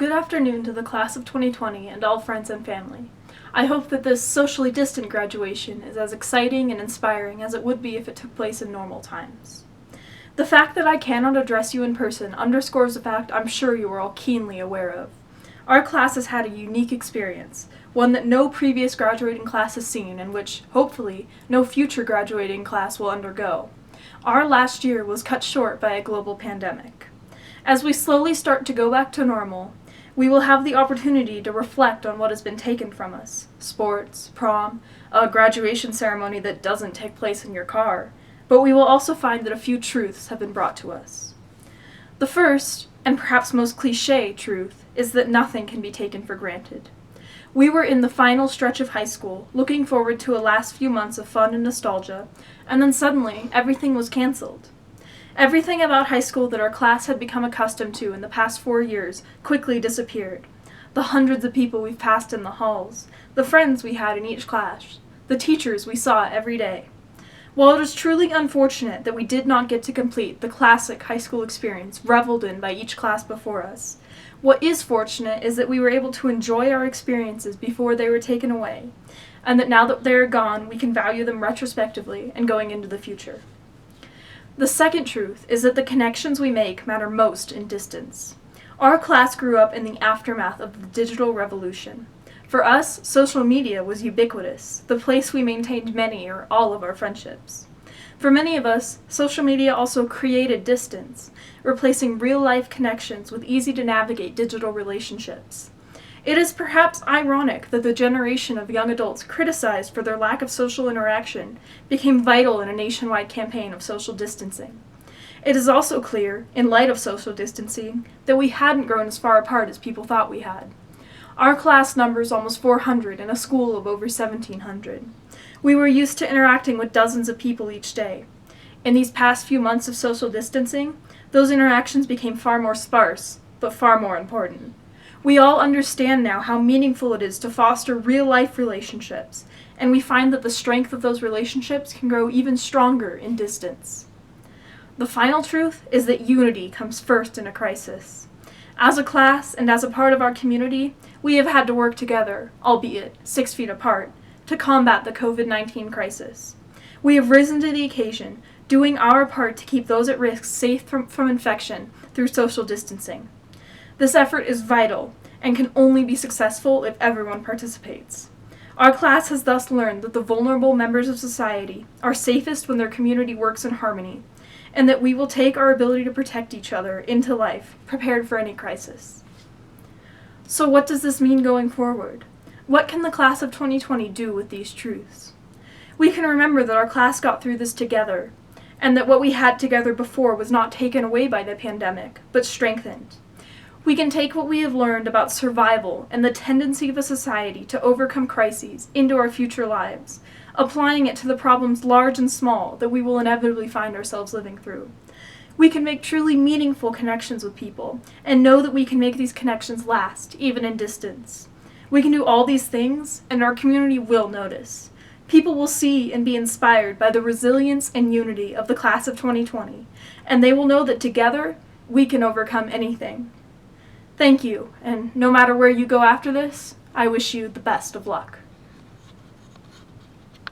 Good afternoon to the class of 2020 and all friends and family. I hope that this socially distant graduation is as exciting and inspiring as it would be if it took place in normal times. The fact that I cannot address you in person underscores a fact I'm sure you are all keenly aware of. Our class has had a unique experience, one that no previous graduating class has seen and which, hopefully, no future graduating class will undergo. Our last year was cut short by a global pandemic. As we slowly start to go back to normal, we will have the opportunity to reflect on what has been taken from us. Sports, prom, a graduation ceremony that doesn't take place in your car. But we will also find that a few truths have been brought to us. The first, and perhaps most cliché truth, is that nothing can be taken for granted. We were in the final stretch of high school, looking forward to a last few months of fun and nostalgia, and then suddenly, everything was canceled. Everything about high school that our class had become accustomed to in the past 4 years quickly disappeared. The hundreds of people we've passed in the halls, the friends we had in each class, the teachers we saw every day. While it is truly unfortunate that we did not get to complete the classic high school experience reveled in by each class before us, what is fortunate is that we were able to enjoy our experiences before they were taken away, and that now that they are gone, we can value them retrospectively and going into the future. The second truth is that the connections we make matter most in distance. Our class grew up in the aftermath of the digital revolution. For us, social media was ubiquitous, the place we maintained many or all of our friendships. For many of us, social media also created distance, replacing real-life connections with easy-to-navigate digital relationships. It is perhaps ironic that the generation of young adults criticized for their lack of social interaction became vital in a nationwide campaign of social distancing. It is also clear, in light of social distancing, that we hadn't grown as far apart as people thought we had. Our class numbers almost 400 in a school of over 1,700. We were used to interacting with dozens of people each day. In these past few months of social distancing, those interactions became far more sparse, but far more important. We all understand now how meaningful it is to foster real-life relationships, and we find that the strength of those relationships can grow even stronger in distance. The final truth is that unity comes first in a crisis. As a class and as a part of our community, we have had to work together, albeit 6 feet apart, to combat the COVID-19 crisis. We have risen to the occasion, doing our part to keep those at risk safe from infection through social distancing. This effort is vital and can only be successful if everyone participates. Our class has thus learned that the vulnerable members of society are safest when their community works in harmony, and that we will take our ability to protect each other into life, prepared for any crisis. So what does this mean going forward? What can the class of 2020 do with these truths? We can remember that our class got through this together, and that what we had together before was not taken away by the pandemic, but strengthened. We can take what we have learned about survival and the tendency of a society to overcome crises into our future lives, applying it to the problems large and small that we will inevitably find ourselves living through. We can make truly meaningful connections with people, and know that we can make these connections last, even in distance. We can do all these things, and our community will notice. People will see and be inspired by the resilience and unity of the class of 2020, and they will know that together, we can overcome anything. Thank you, and no matter where you go after this, I wish you the best of luck.